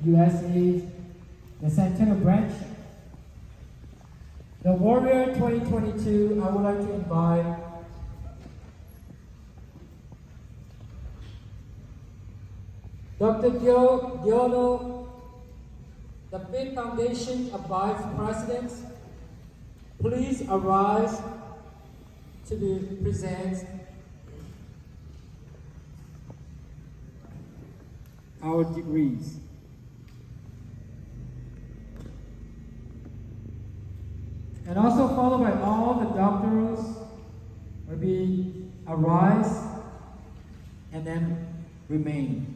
USA, the Santana branch. The Warrior 2022, I would like to invite Dr. Giono, the Fifth Foundation of Vice Presidents. Please arise to present our degrees. And also followed by all the doctorals will be arise and then remain.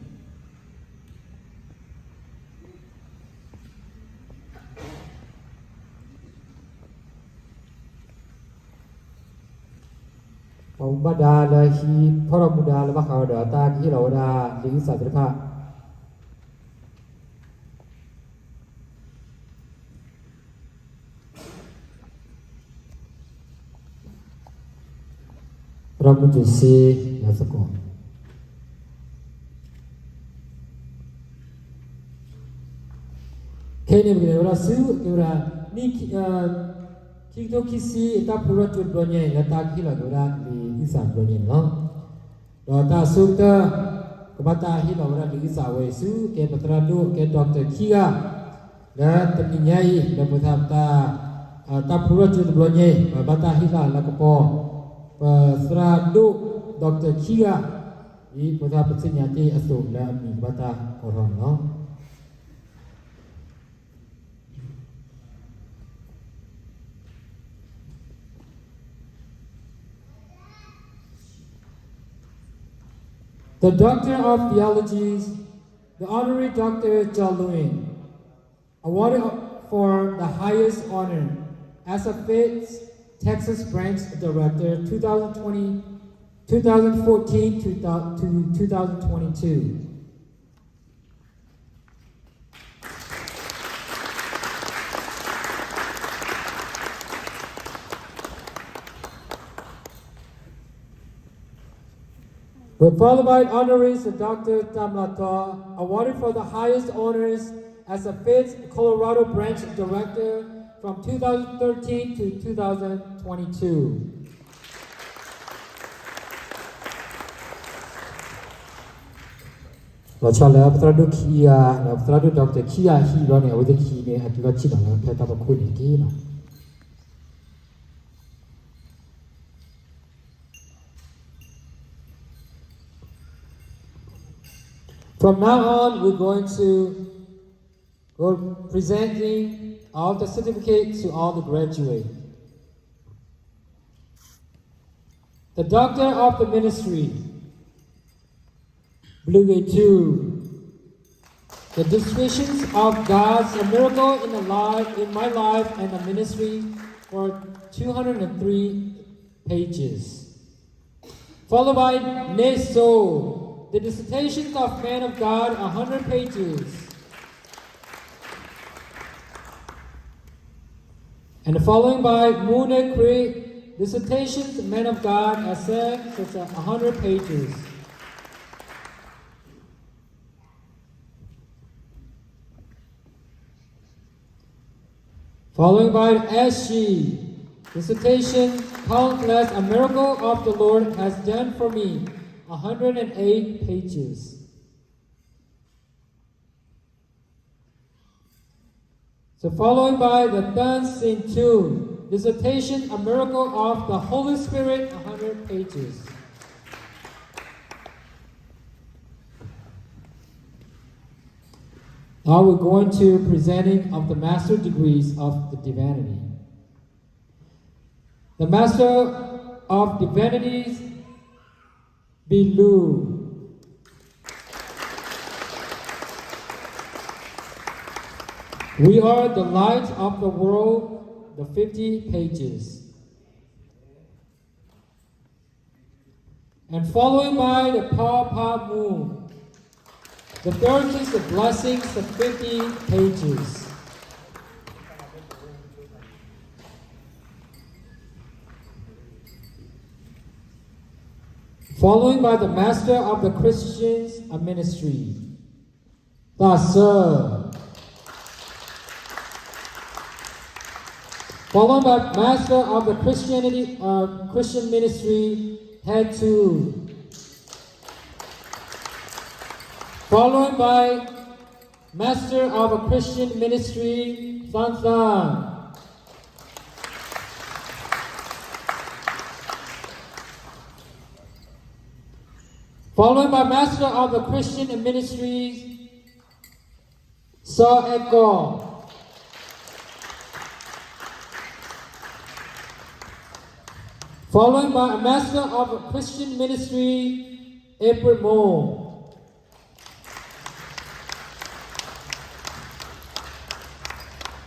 Bada hi Paramuda Lavakada, Tag Hiloda, Lisa Drapa. Rabu si Yasako. Kenya Gura Su, Gura Niki Kito Kisi, Tapura Tudonye, Latak Hilagura, the Isa Donye, no? Dota Sukta, Kabata Hilagura, the Isa Wesu, Kepatradu, Ke Dr. Kia, the Taminyai, the Mutata, Tapura Tudonye, Bata Hila, Lakapo. Seradu Dr. Kia di pada persenyati asuk dan bata orang no. The Doctor of Theology, the Honorary Dr. Jaluin, awarded for the highest honor as a Fifth Texas Branch Director 2014 to 2022. We're followed by honorees of Dr. Tamlata, awarded for the highest honors as a Fifth Colorado Branch Director from 2013 to 2022. Lachala Abtradu Kia, Abtradu Dr. Kia, he running with the key at Vachina, Petabakuni. From now on, we're going to go presenting all the certificates to all the graduates. The Doctor of the Ministry, Blue Gate 2. The descriptions of God's miracle in my life and the ministry for 203 pages. Followed by Neso, the dissertations of Man of God, 100 pages. And following by Muna Creek, dissertations, Men of God, essay, such as 100 pages. Following by SG, dissertation, Countless, a miracle of the Lord has done for me, 108 pages. So following by the Tan Sin Tu, dissertation, a miracle of the Holy Spirit, 100 pages. Now we're going to presenting of the Master Degrees of the Divinity. The Master of Divinities, Bilu. We are the light of the world, the 50 pages. And following by the Pa Moon, the third is the blessings, the 50 pages. Following by the Master of the Christians, a ministry. Thus, sir. Followed by Master of the Christian Ministry, Head 2. Followed by Master of a Christian Ministry, Sansan. Followed by Master of the Christian Ministries, Sir Edgar. Followed by a Master of a Christian Ministry, April Moore.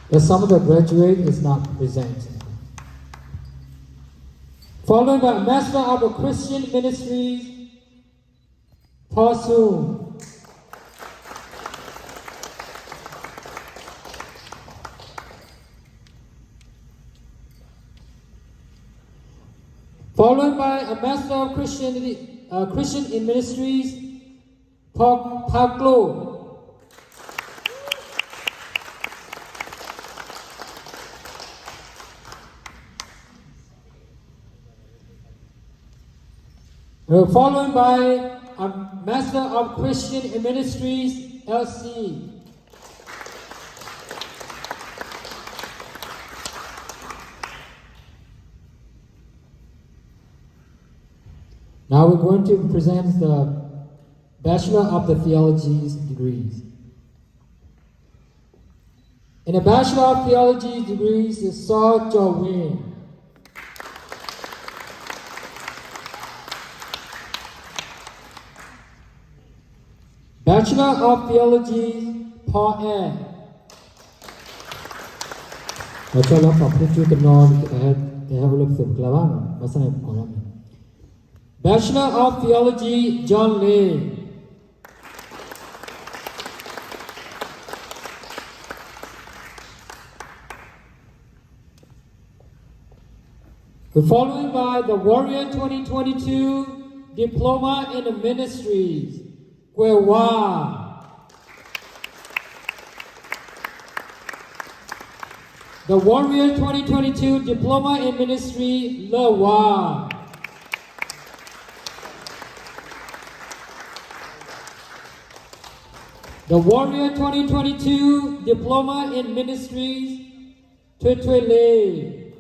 But some of the graduate is not presented. Followed by a Master of a Christian Ministries, Paul Soon. Followed by a Master of Christian in Ministries, Pablo. Followed by a Master of Christian in Ministries, LC. Now we're going to present the Bachelor of the Theology degrees. In the Bachelor of Theology degrees is Saw Jo-win. Bachelor of Theology, Paul Ann. Bachelor of Bachelor of Theology, John Lee. Followed by the Warrior 2022 Diploma in the Ministries, Gwewa. The Warrior 2022 Diploma in Ministry, Lewa. The Warrior 2022 Diploma in Ministries, Twetwele.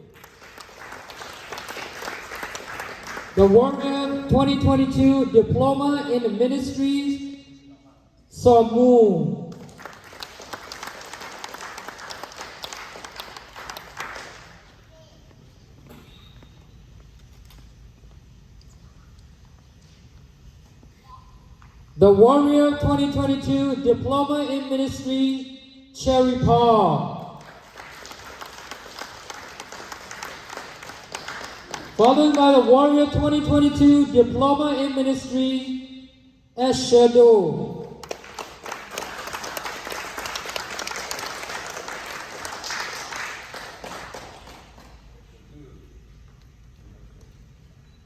The Warrior 2022 Diploma in Ministries, Somu. The Warrior 2022 Diploma in Ministry, Cherry Paul. Followed by the Warrior 2022 Diploma in Ministry, S. Shadow.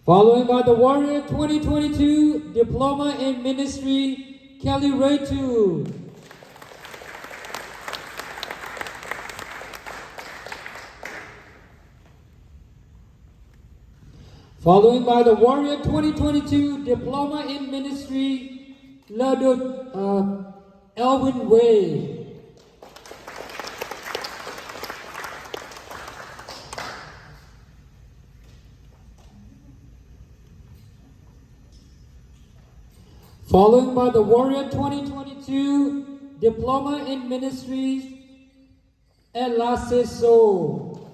Followed by the Warrior 2022 Diploma in Ministry, Kelly Raytu. Following by the Warrior 2022 Diploma in Ministry, Elwin Way. Following by the Warrior 2022 Diploma in Ministries, Elaseso.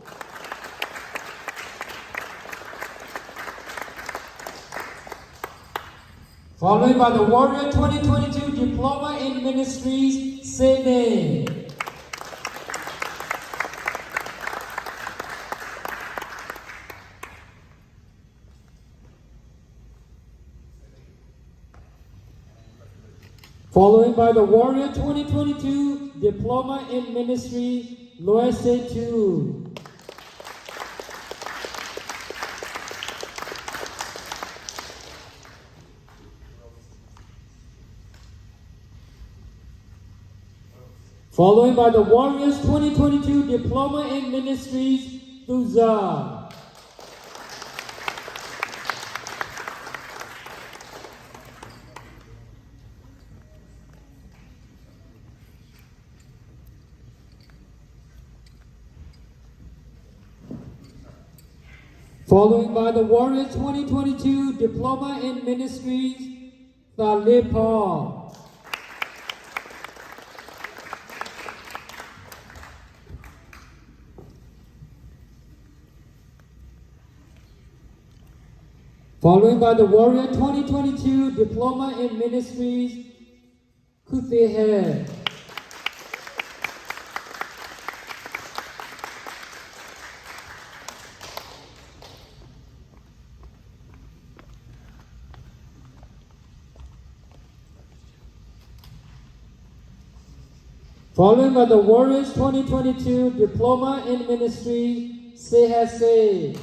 Followed by the Warrior 2022 Diploma in Ministries, Sydney. Following by the Warrior 2022 Diploma in Ministry, Loise 2. Following by the Warriors 2022 Diploma in Ministries, Tuza. Following by the Warrior 2022 Diploma in Ministries, Saleh Paul. Following by the Warrior 2022 Diploma in Ministries, Kuthehe. Following by the Warriors 2022 Diploma in Ministry, Sehase.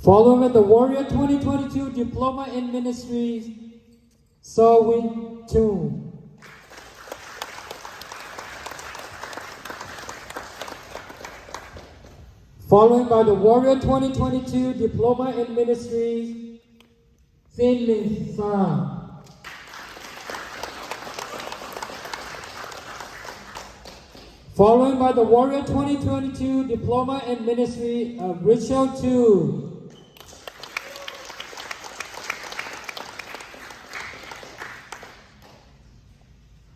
Following by the Warrior 2022 Diploma in Ministries, Sawin Toon. Following by the Warrior 2022 Diploma in Ministries, Sin Lin Sa. Following by the Warrior 2022 Diploma in Ministry of Ritual 2.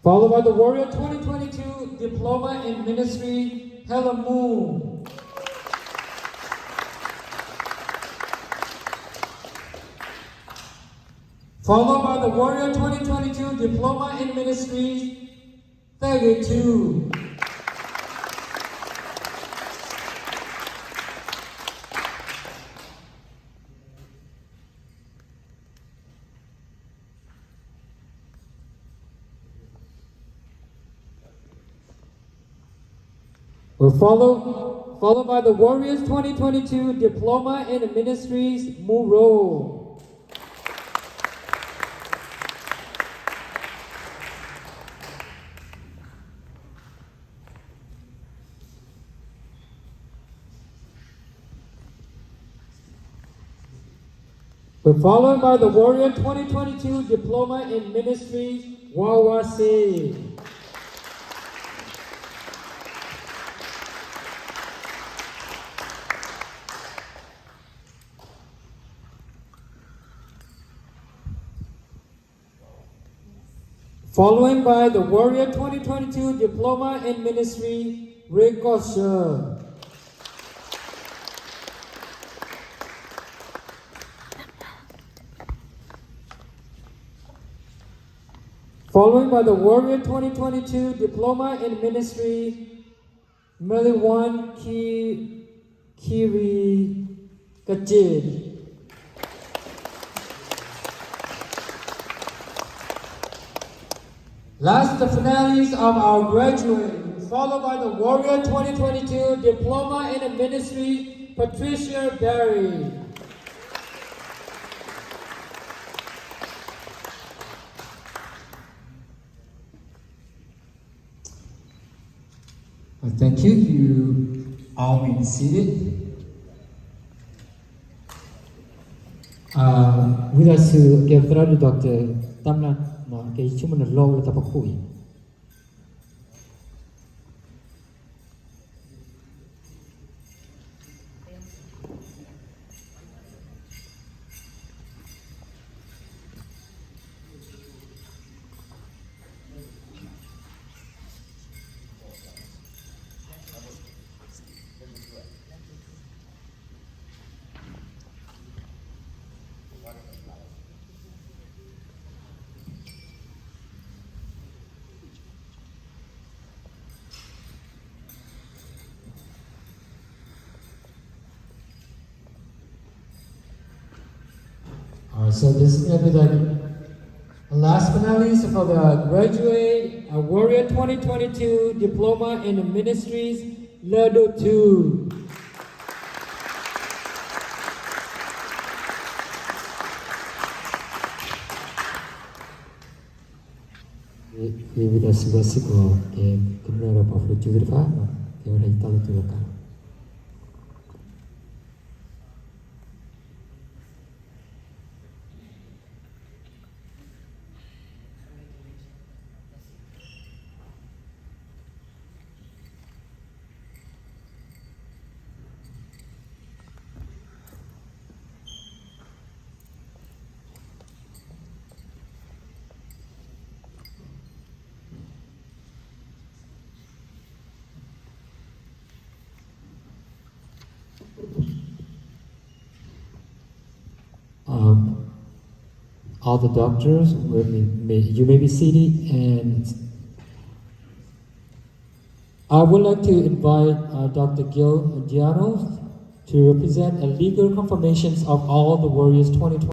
Followed by the Warrior 2022 Diploma in Ministry, Helen Moon. Followed by the Warrior 2022 Diploma in Ministries, 32. We're followed by the Warriors 2022 Diploma in Ministries, Muro. We're followed by the Warrior 2022 Diploma in Ministries, Wawase. Following by the Warrior 2022 Diploma in Ministry, Ricochet. Following by the Warrior 2022 Diploma in Ministry, Meliwan Kiri Kajid. Last, the finales of our graduates, followed by the Warrior 2022 Diploma in Ministry, Patricia Berry. Well, thank you. You all may be seated. With us to give Dr. Tamna. Cái chúng mình lâu là tập học hội. So this is going to be the last finalist for the graduate Warrior 2022 Diploma in Ministries level 2. We will also go ke kamera pa flu chu fa ke ora italo tu ka. All the doctors, you may be seated, and I would like to invite Dr. Gil Diano to represent a legal confirmations of all the Warriors 2020.